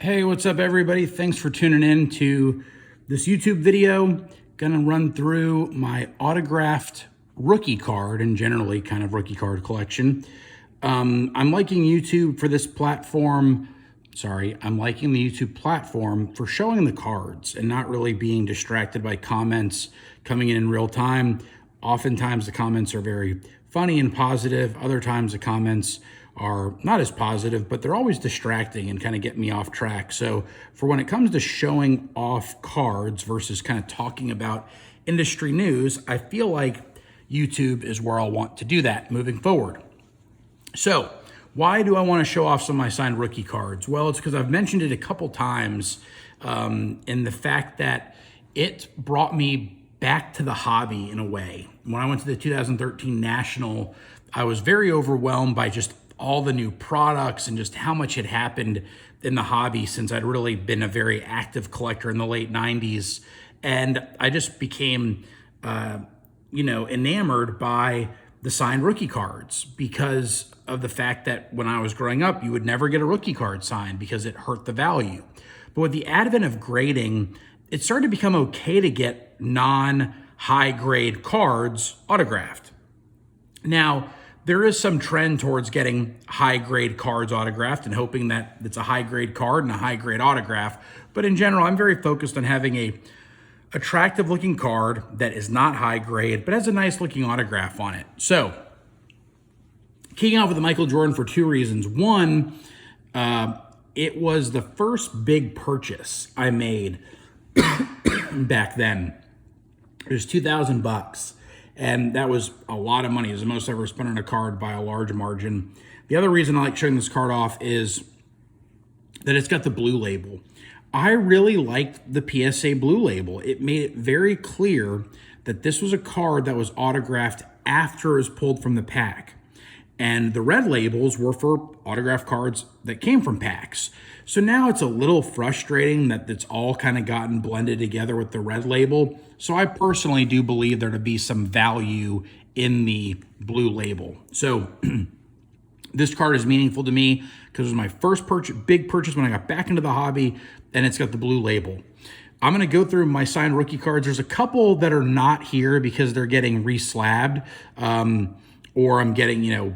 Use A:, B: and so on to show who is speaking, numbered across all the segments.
A: Hey, what's up everybody? Thanks for tuning in to this YouTube video. Gonna run through my autographed rookie card and generally kind of rookie card collection. I'm liking YouTube for this platform. I'm liking the YouTube platform for showing the cards and not really being distracted by comments coming in real time. Oftentimes the comments are very funny and positive. Other times the comments are not as positive, but they're always distracting and kind of get me off track. So for when it comes to showing off cards versus kind of talking about industry news, I feel like YouTube is where I'll want to do that moving forward. So why do I want to show off some of my signed rookie cards? Well, it's because I've mentioned it a couple times in the fact that it brought me back to the hobby in a way. When I went to the 2013 National, I was very overwhelmed by just all the new products and just how much had happened in the hobby since I'd really been a very active collector in the late 90s. And I just became, enamored by the signed rookie cards because of the fact that when I was growing up, you would never get a rookie card signed because it hurt the value. But with the advent of grading, it started to become okay to get non-high grade cards autographed. Now, there is some trend towards getting high grade cards autographed and hoping that it's a high grade card and a high grade autograph. But in general, I'm very focused on having a attractive looking card that is not high grade, but has a nice looking autograph on it. So kicking off with the Michael Jordan for two reasons. One, it was the first big purchase I made back then. It was $2,000. And that was a lot of money. It was the most I ever spent on a card by a large margin. The other reason I like showing this card off is that it's got the blue label. I really liked the PSA blue label. It made it very clear that this was a card that was autographed after it was pulled from the pack. And the red labels were for autographed cards that came from packs. So now it's a little frustrating that it's all kind of gotten blended together with the red label. So I personally do believe there to be some value in the blue label. So this card is meaningful to me because it was my first big purchase when I got back into the hobby, and it's got the blue label. I'm going to go through my signed rookie cards. There's a couple that are not here because they're getting re-slabbed, or I'm getting,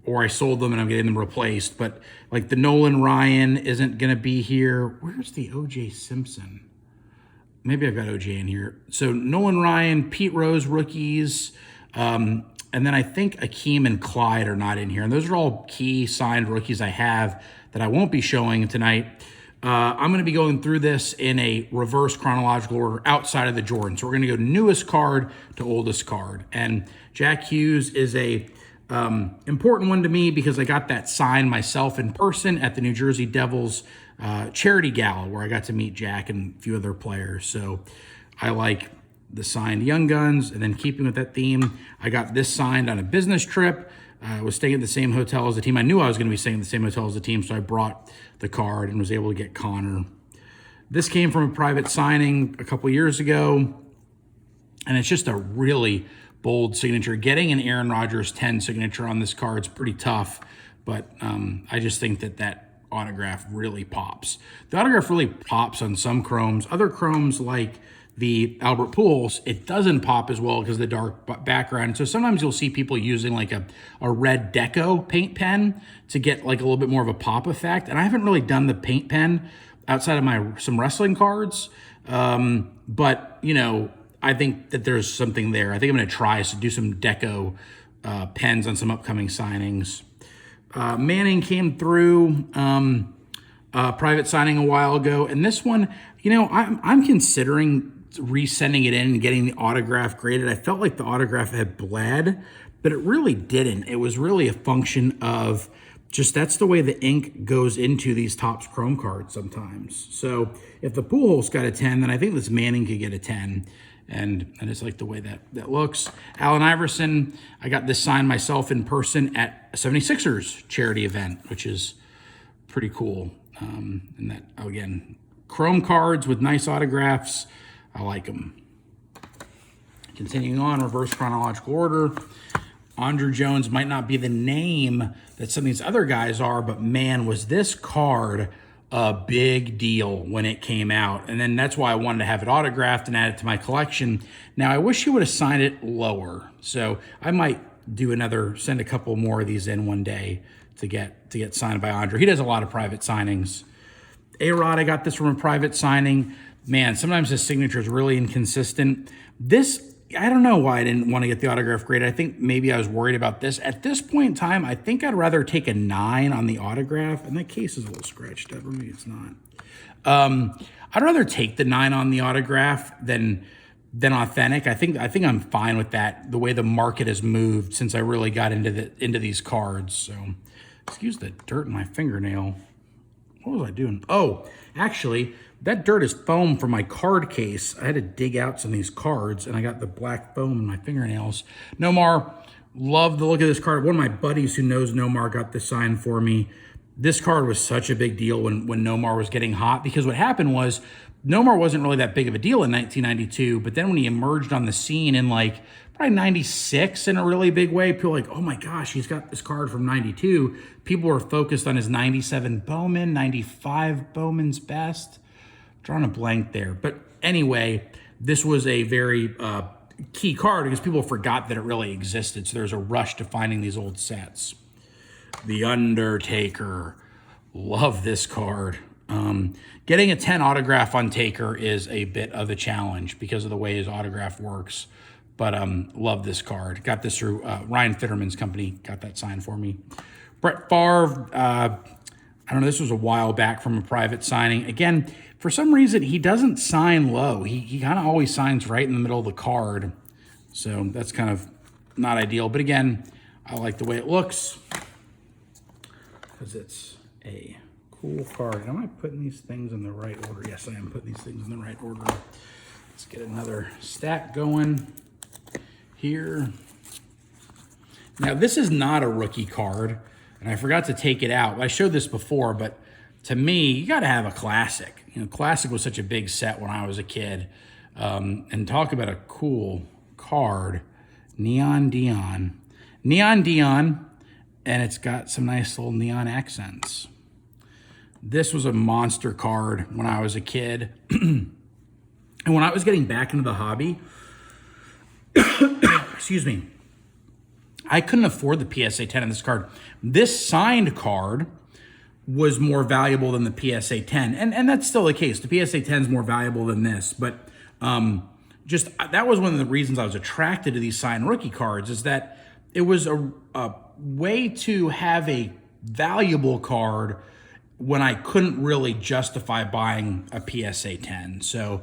A: or I sold them and I'm getting them replaced. But like the Nolan Ryan isn't going to be here. Where's the O.J. Simpson? Maybe I've got O.J. in here. So Nolan Ryan, Pete Rose rookies, and then I think Akeem and Clyde are not in here. And those are all key signed rookies I have that I won't be showing tonight. I'm going to be going through this in a reverse chronological order outside of the Jordan. So we're going to go newest card to oldest card. And Jack Hughes is a important one to me because I got that signed myself in person at the New Jersey Devils charity gala where I got to meet Jack and a few other players. So I like the signed Young Guns. And then keeping with that theme, I got this signed on a business trip. I was staying at the same hotel as the team. I knew I was going to be staying at the same hotel as the team, so I brought the card and was able to get Connor. This came from a private signing a couple years ago, and it's just a really bold signature. Getting an Aaron Rodgers 10 signature on this card is pretty tough, but I just think that autograph really pops. The autograph really pops on some chromes. Other chromes like the Albert Pujols, it doesn't pop as well because of the dark background. So sometimes you'll see people using like a red deco paint pen to get like a little bit more of a pop effect. And I haven't really done the paint pen outside of some wrestling cards. But, I think that there's something there. I think I'm going to try to do some deco pens on some upcoming signings. Manning came through private signing a while ago. And this one, I'm considering resending it in and getting the autograph graded. I felt like the autograph had bled, but it really didn't. It was really a function of just that's the way the ink goes into these Topps Chrome cards sometimes. So if the Pujols got a 10, then I think this Manning could get a 10. And I just like the way that looks. Allen Iverson, I got this signed myself in person at a 76ers charity event, which is pretty cool. And that, again, Chrome cards with nice autographs. I like them. Continuing on, reverse chronological order. Andre Jones might not be the name that some of these other guys are, but man, was this card a big deal when it came out. And then that's why I wanted to have it autographed and add it to my collection. Now, I wish he would have signed it lower. So I might send a couple more of these in one day to get signed by Andre. He does a lot of private signings. A-Rod, I got this from a private signing. Man, sometimes his signature is really inconsistent. This, I don't know why I didn't want to get the autograph grade. I think maybe I was worried about this. At this point in time, I think I'd rather take a 9 on the autograph. And that case is a little scratched up. Maybe it's not. I'd rather take the 9 on the autograph than authentic. I think I'm fine with that. The way the market has moved since I really got into these cards. So, excuse the dirt in my fingernail. What was I doing? Oh, actually, that dirt is foam from my card case. I had to dig out some of these cards, and I got the black foam in my fingernails. Nomar, love the look of this card. One of my buddies who knows Nomar got this signed for me. This card was such a big deal when Nomar was getting hot, because what happened was Nomar wasn't really that big of a deal in 1992, but then when he emerged on the scene in probably 96 in a really big way, people were like, oh my gosh, he's got this card from 92. People were focused on his 97 Bowman, 95 Bowman's best. Drawing a blank there. But anyway, this was a very key card because people forgot that it really existed. So there's a rush to finding these old sets. The Undertaker. Love this card. Getting a 10 autograph on Taker is a bit of a challenge because of the way his autograph works. But love this card. Got this through Ryan Fitterman's company. Got that signed for me. Brett Favre. I don't know. This was a while back from a private signing. Again, for some reason, he doesn't sign low. He kind of always signs right in the middle of the card. So that's kind of not ideal. But again, I like the way it looks because it's a cool card. Am I putting these things in the right order? Yes, I am putting these things in the right order. Let's get another stack going here. Now, this is not a rookie card, and I forgot to take it out. I showed this before, but to me, you got to have a classic. Classic was such a big set when I was a kid. And talk about a cool card, Neon Dion. Neon Dion, and it's got some nice little neon accents. This was a monster card when I was a kid. And when I was getting back into the hobby, excuse me, I couldn't afford the PSA 10 on this card. This signed card was more valuable than the PSA 10. And that's still the case. The PSA 10 is more valuable than this. But just that was one of the reasons I was attracted to these signed rookie cards, is that it was a way to have a valuable card when I couldn't really justify buying a PSA 10. So,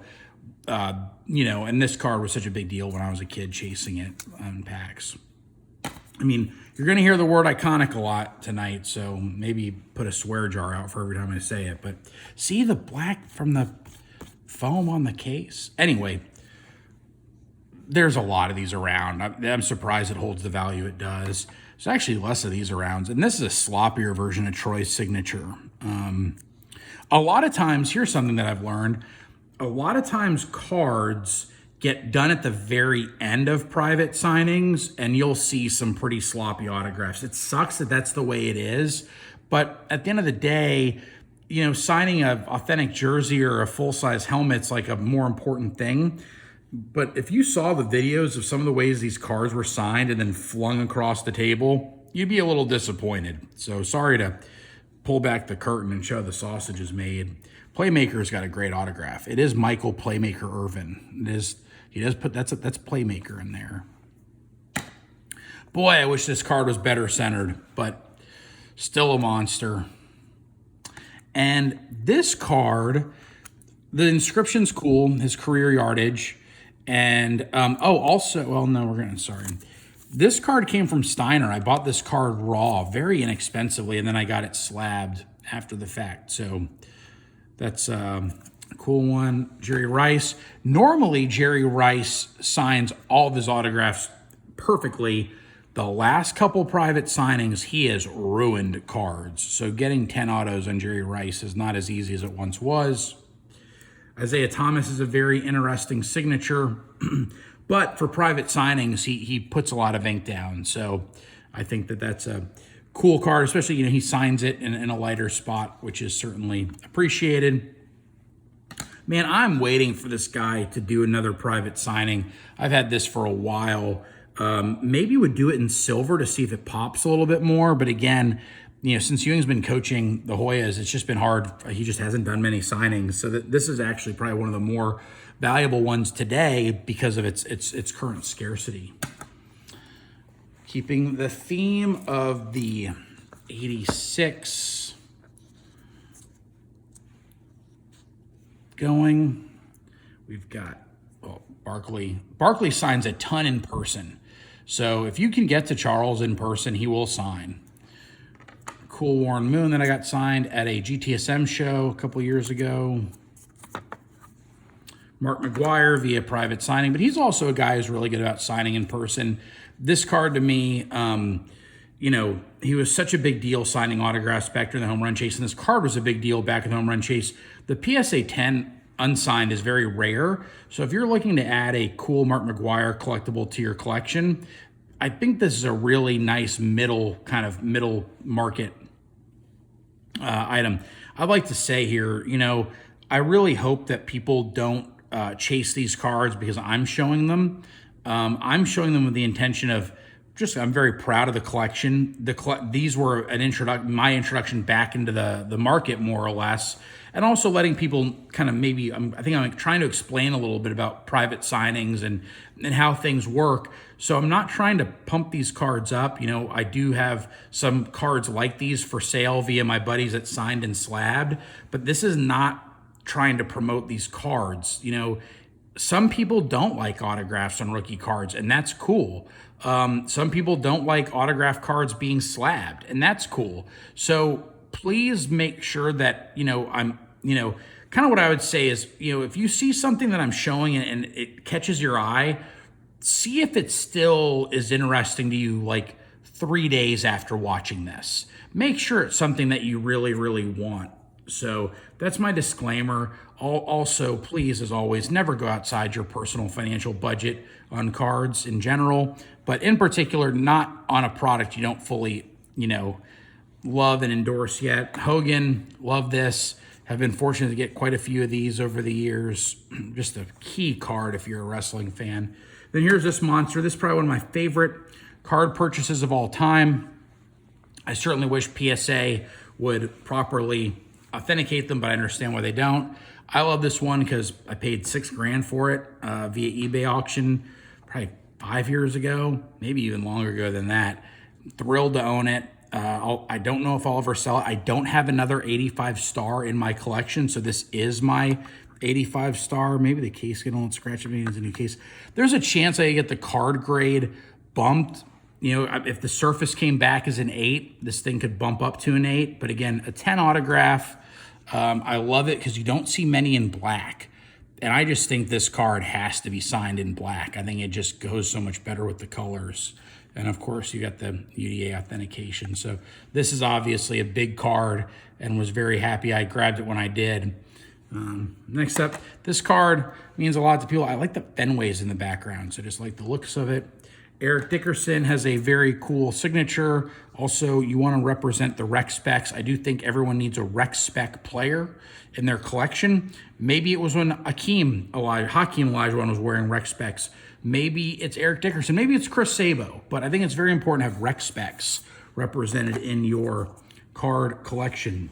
A: and this card was such a big deal when I was a kid chasing it on packs. I mean, you're going to hear the word iconic a lot tonight, so maybe put a swear jar out for every time I say it. But see the black from the foam on the case? Anyway, there's a lot of these around. I'm surprised it holds the value it does. There's actually less of these around. And this is a sloppier version of Troy's signature. A lot of times, here's something that I've learned. A lot of times cards get done at the very end of private signings, and you'll see some pretty sloppy autographs. It sucks that that's the way it is, but at the end of the day, signing an authentic jersey or a full-size helmet's like a more important thing. But if you saw the videos of some of the ways these cards were signed and then flung across the table, you'd be a little disappointed. So sorry to pull back the curtain and show the sausage is made. Playmaker's got a great autograph. It is Michael Playmaker Irvin. It is. He does put that's Playmaker in there. Boy, I wish this card was better centered, but still a monster. And this card, the inscription's cool, his career yardage. And, this card came from Steiner. I bought this card raw, very inexpensively, and then I got it slabbed after the fact. So that's a cool one. Jerry Rice. Normally, Jerry Rice signs all of his autographs perfectly. The last couple private signings, he has ruined cards. So getting 10 autos on Jerry Rice is not as easy as it once was. Isaiah Thomas is a very interesting signature. But for private signings, he puts a lot of ink down. So I think that's a Cool card, especially, he signs it in a lighter spot, which is certainly appreciated. Man, I'm waiting for this guy to do another private signing. I've had this for a while. Maybe would do it in silver to see if it pops a little bit more. But again, since Ewing's been coaching the Hoyas, it's just been hard. He just hasn't done many signings. So this is actually probably one of the more valuable ones today because of its current scarcity. Keeping the theme of the 86 going, we've got Barkley. Barkley signs a ton in person. So if you can get to Charles in person, he will sign. Cool Warren Moon that I got signed at a GTSM show a couple years ago. Mark McGuire via private signing, but he's also a guy who's really good about signing in person. This card to me, he was such a big deal signing autographs back during the home run chase, and this card was a big deal back in the home run chase. The PSA 10 unsigned is very rare, so if you're looking to add a cool Mark McGuire collectible to your collection, I think this is a really nice middle market item. I'd like to say here, I really hope that people don't chase these cards because I'm showing them. I'm showing them with the intention of I'm very proud of the collection. These were my introduction back into the market, more or less, and also letting people kind of I think I'm trying to explain a little bit about private signings and how things work. So I'm not trying to pump these cards up. I do have some cards like these for sale via my buddies at Signed and Slabbed, but this is not trying to promote these cards. Some people don't like autographs on rookie cards, and that's cool. Some people don't like autograph cards being slabbed, and that's cool. So please make sure that, I'm, kind of what I would say is, if you see something that I'm showing and it catches your eye, see if it still is interesting to you like 3 days after watching this. Make sure it's something that you really, really want. So that's my disclaimer. Also, please, as always, never go outside your personal financial budget on cards in general, but in particular, not on a product you don't fully, love and endorse yet. Hogan, love this. Have been fortunate to get quite a few of these over the years. Just a key card if you're a wrestling fan. Then here's this monster. This is probably one of my favorite card purchases of all time. I certainly wish PSA would properly authenticate them, but I understand why they don't. I love this one because I paid $6,000 for it via eBay auction probably 5 years ago, maybe even longer ago than that. Thrilled to own it. I don't know if I'll ever sell it. I don't have another 85 star in my collection, so this is my 85 star. Maybe the case can only scratch it. Maybe it's a new case. There's a chance I get the card grade bumped. If the surface came back as an 8, this thing could bump up to an 8. But again, a 10 autograph. I love it because you don't see many in black. And I just think this card has to be signed in black. I think it just goes so much better with the colors. And of course, you got the UDA authentication. So this is obviously a big card and was very happy I grabbed it when I did. Next up, this card means a lot to people. I like the Fenways in the background, so just like the looks of it. Eric Dickerson has a very cool signature. Also, you want to represent the rec specs. I do think everyone needs a rec spec player in their collection. Maybe it was when Hakeem Olajuwon was wearing rec specs. Maybe it's Eric Dickerson. Maybe it's Chris Sabo. But I think it's very important to have rec specs represented in your card collection.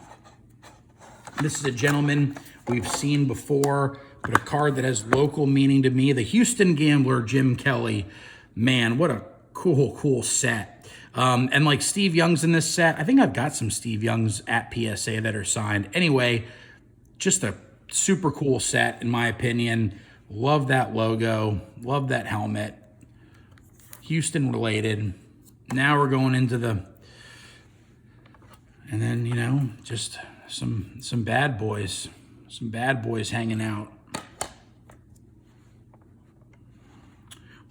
A: This is a gentleman we've seen before, but a card that has local meaning to me. The Houston Gambler, Jim Kelly. Man, what a cool set. And like Steve Young's in this set. I think I've got some Steve Young's at PSA that are signed. Anyway, just a super cool set in my opinion. Love that logo. Love that helmet. Houston related. Now we're going into the... And then, just some bad boys. Some bad boys hanging out.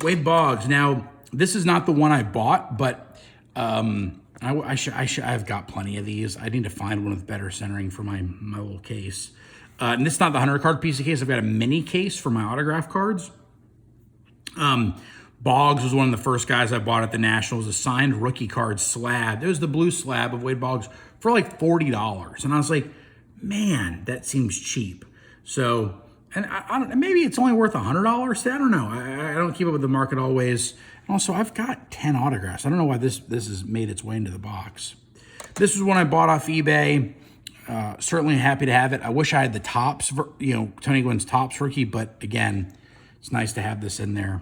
A: Wade Boggs. Now, this is not the one I bought, but I've got plenty of these. I need to find one with better centering for my little case. And this is not the 100 card piece of case. I've got a mini case for my autograph cards. Boggs was one of the first guys I bought at the Nationals, a signed rookie card slab. It was the blue slab of Wade Boggs for like $40. And I was like, man, that seems cheap. So, and I don't, maybe it's only worth $100. I don't know. I don't keep up with the market always. And also, I've got 10 autographs. I don't know why this has made its way into the box. This was one I bought off eBay. Certainly happy to have it. I wish I had the Topps, Tony Gwynn's Topps rookie, but again, it's nice to have this in there.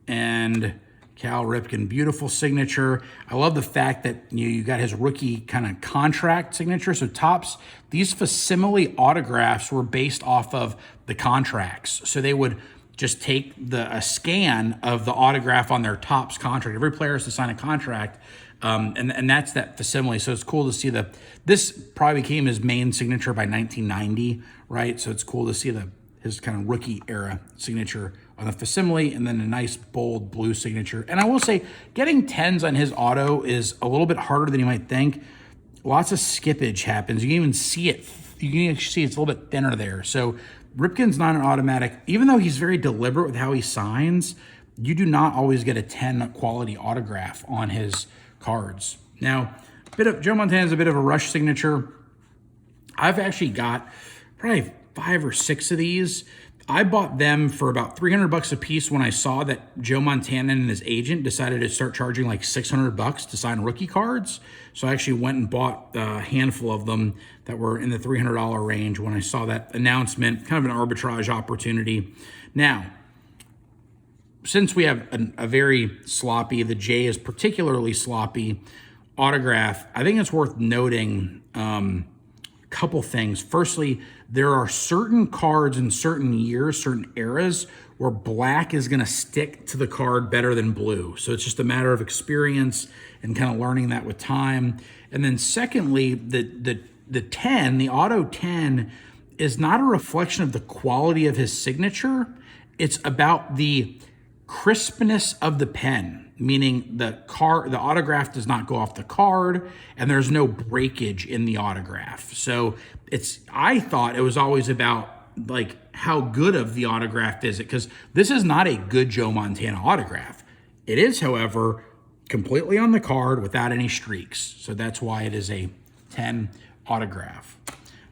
A: And Cal Ripken, beautiful signature. I love the fact that you got his rookie kind of contract signature. So Topps, these facsimile autographs were based off of the contracts. So they would just take a scan of the autograph on their Topps contract. Every player has to sign a contract, and that's that facsimile. So it's cool to see this probably became his main signature by 1990, right? So it's cool to see his kind of rookie era signature on the facsimile, and then a nice bold blue signature. And I will say, getting 10s on his auto is a little bit harder than you might think. Lots of skippage happens. You can even see it. You can actually see it's a little bit thinner there. So Ripken's not an automatic. Even though he's very deliberate with how he signs, you do not always get a 10 quality autograph on his cards. Now, Joe Montana's a bit of a rush signature. I've actually got probably 5 or 6 of these. I bought them for about $300 a piece when I saw that Joe Montana and his agent decided to start charging like $600 to sign rookie cards. So I actually went and bought a handful of them that were in the $300 range when I saw that announcement, kind of an arbitrage opportunity. Now, since we have a very sloppy, the J is particularly sloppy autograph, I think it's worth noting a couple things. Firstly, there are certain cards in certain years, certain eras, where black is going to stick to the card better than blue. So it's just a matter of experience and kind of learning that with time. And then secondly, the 10, the auto 10, is not a reflection of the quality of his signature. It's about the crispness of the pen, meaning the autograph does not go off the card and there's no breakage in the autograph. So I thought it was always about like how good of the autograph is it, because this is not a good Joe Montana autograph. It is, however, completely on the card without any streaks. So that's why it is a 10 autograph.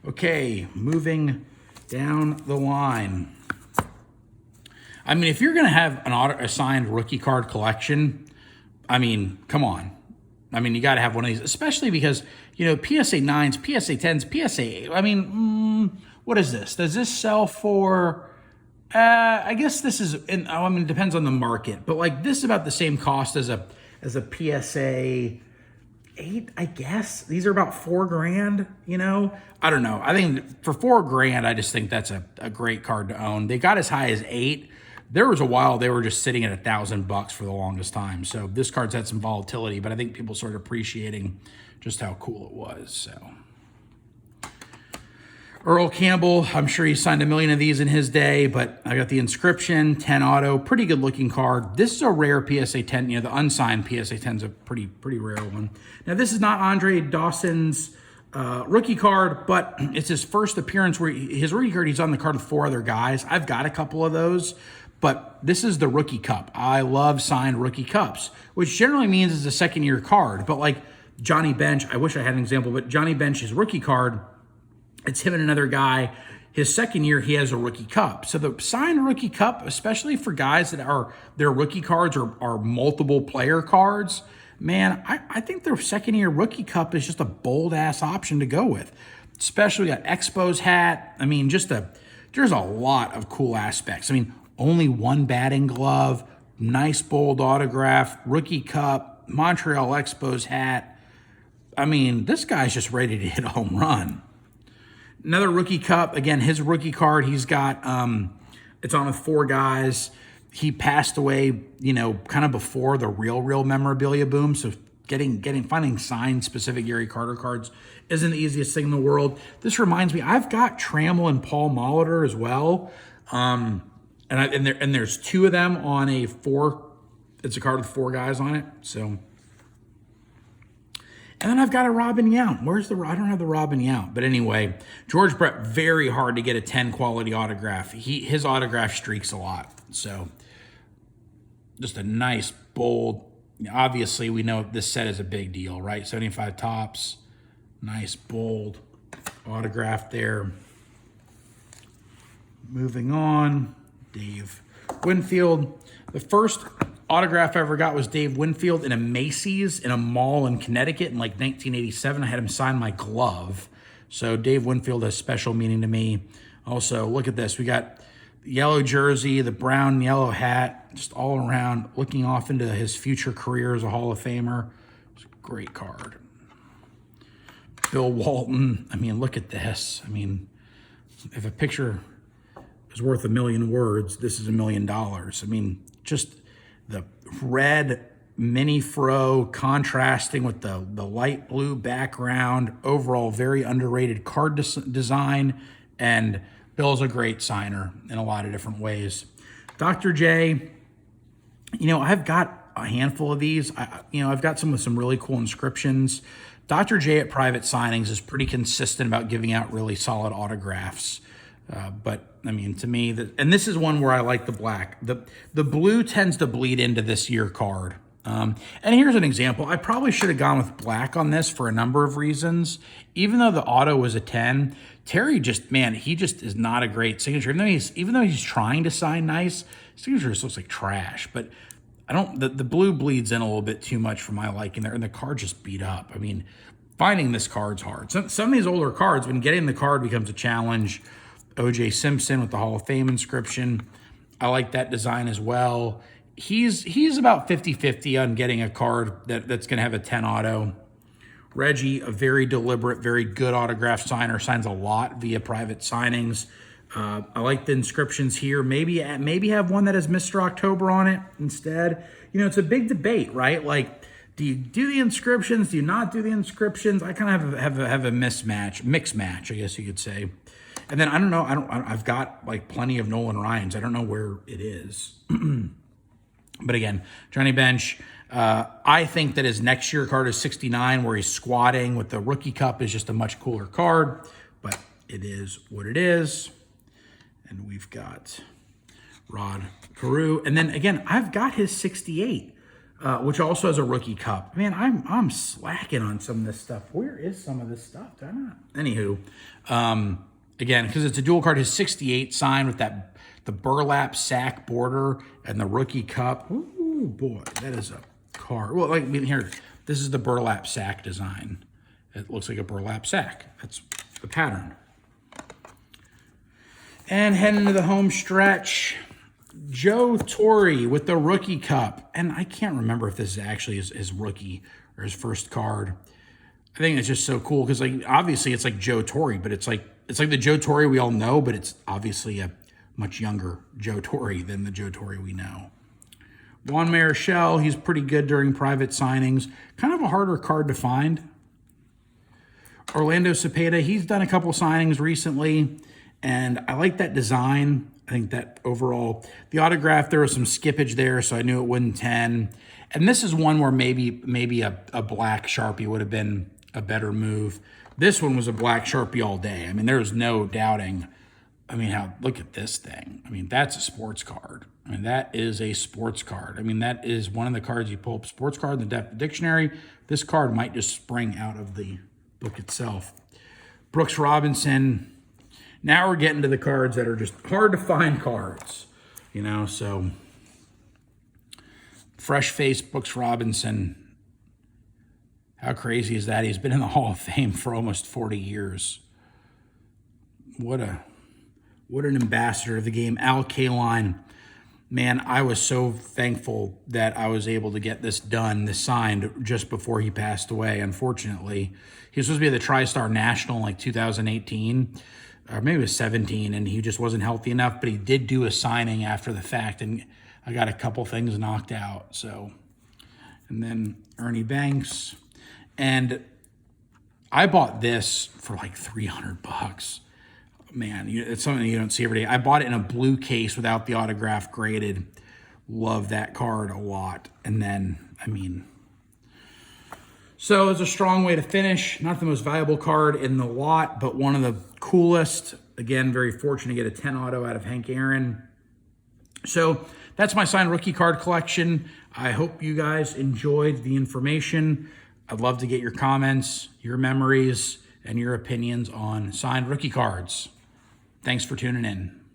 A: Okay, moving down the line. I mean, if you're going to have a signed rookie card collection, I mean, come on. I mean, you got to have one of these, especially because, PSA 9s, PSA 10s, PSA, I mean, what is this? Does this sell for, I guess this is, it depends on the market, but like this is about the same cost as a PSA 8, I guess. These are about $4,000, I don't know. I think for $4,000, I just think that's a great card to own. They got as high as 8. There was a while they were just sitting at $1,000 for the longest time. So this card's had some volatility, but I think people started appreciating just how cool it was. So Earl Campbell, I'm sure he signed 1 million of these in his day, but I got the inscription, 10 auto, pretty good looking card. This is a rare PSA 10. The unsigned PSA 10 is a pretty rare one. Now this is not Andre Dawson's rookie card, but it's his first appearance where his rookie card, he's on the card with 4 other guys. I've got a couple of those. But this is the rookie cup. I love signed rookie cups, which generally means it's a second-year card. But like Johnny Bench, I wish I had an example, but Johnny Bench's rookie card, it's him and another guy. His second year, he has a rookie cup. So the signed rookie cup, especially for guys that their rookie cards are multiple player cards, man, I think their second-year rookie cup is just a bold-ass option to go with. Especially got Expos hat. I mean, there's a lot of cool aspects. I mean, only 1 batting glove, nice bold autograph, rookie cup, Montreal Expos hat. I mean, this guy's just ready to hit a home run. Another rookie cup, again, his rookie card, he's got, it's on with 4 guys. He passed away, kind of before the real memorabilia boom. So finding signed specific Gary Carter cards isn't the easiest thing in the world. This reminds me, I've got Trammell and Paul Molitor as well. And there's 2 of them on a 4. It's a card with 4 guys on it. So, and then I've got a Robin Yount. I don't have the Robin Yount. But anyway, George Brett, very hard to get a 10 quality autograph. His autograph streaks a lot. So just a nice, bold, obviously we know this set is a big deal, right? 75 tops, nice, bold autograph there. Moving on, Dave Winfield. The first autograph I ever got was Dave Winfield in a Macy's in a mall in Connecticut in like 1987. I had him sign my glove. So Dave Winfield has special meaning to me. Also, look at this. We got the yellow jersey, the brown and yellow hat, just all around looking off into his future career as a Hall of Famer. It's a great card. Bill Walton. I mean, look at this. I mean, if a picture is worth 1,000,000 words, this is $1 million. I mean, just the red mini fro contrasting with the light blue background. Overall, very underrated card design. And Bill's a great signer in a lot of different ways. Dr. J, I've got a handful of these. I've got some with some really cool inscriptions. Dr. J at private signings is pretty consistent about giving out really solid autographs. But I mean, to me, and this is one where I like the black. The blue tends to bleed into this year card. And here's an example. I probably should have gone with black on this for a number of reasons. Even though the auto was a 10, Terry he just is not a great signature. Even though he's trying to sign nice, his signature just looks like trash. But the blue bleeds in a little bit too much for my liking there, and the card just beat up. I mean, finding this card's hard. Some of these older cards, when getting the card becomes a challenge. O.J. Simpson with the Hall of Fame inscription. I like that design as well. He's about 50-50 on getting a card that's going to have a 10 auto. Reggie, a very deliberate, very good autograph signer, signs a lot via private signings. I like the inscriptions here. Maybe have one that has Mr. October on it instead. It's a big debate, right? Like, do you do the inscriptions? Do you not do the inscriptions? I kind of have a mixed match, I guess you could say. And then I don't know. I've got like plenty of Nolan Ryans. I don't know where it is. But again, Johnny Bench. I think that his next year card is 69, where he's squatting with the rookie cup is just a much cooler card. But it is what it is. And we've got Rod Carew. And then again, I've got his 68, which also has a rookie cup. Man, I'm slacking on some of this stuff. Where is some of this stuff? I don't know. Anywho. Again, because it's a dual card, his 68 signed with the burlap sack border and the rookie cup. Ooh, boy, that is a card. Well, here, this is the burlap sack design. It looks like a burlap sack. That's the pattern. And heading to the home stretch, Joe Torre with the rookie cup. And I can't remember if this is actually his rookie or his first card. I think it's just so cool because, obviously it's like Joe Torre, but it's like the Joe Torre we all know, but it's obviously a much younger Joe Torre than the Joe Torre we know. Juan Marichal, he's pretty good during private signings. Kind of a harder card to find. Orlando Cepeda, he's done a couple signings recently, and I like that design. I think that overall, the autograph, there was some skippage there, so I knew it wouldn't 10. And this is one where maybe a black Sharpie would have been a better move. This one was a black Sharpie all day. I mean, there's no doubting. I mean, look at this thing. I mean, that's a sports card. I mean, that is a sports card. I mean, that is one of the cards you pull up, sports card in the dictionary. This card might just spring out of the book itself. Brooks Robinson. Now we're getting to the cards that are just hard to find cards, so fresh face Brooks Robinson. How crazy is that? He's been in the Hall of Fame for almost 40 years. What an ambassador of the game. Al Kaline. Man, I was so thankful that I was able to get this signed just before he passed away. Unfortunately, he was supposed to be at the TriStar National in 2018, or maybe it was 17, and he just wasn't healthy enough, but he did do a signing after the fact, and I got a couple things knocked out. So, and then Ernie Banks. And I bought this for $300. Man, it's something you don't see every day. I bought it in a blue case without the autograph graded. Love that card a lot. And then, so it's a strong way to finish. Not the most valuable card in the lot, but one of the coolest. Again, very fortunate to get a 10 auto out of Hank Aaron. So that's my signed rookie card collection. I hope you guys enjoyed the information. I'd love to get your comments, your memories, and your opinions on signed rookie cards. Thanks for tuning in.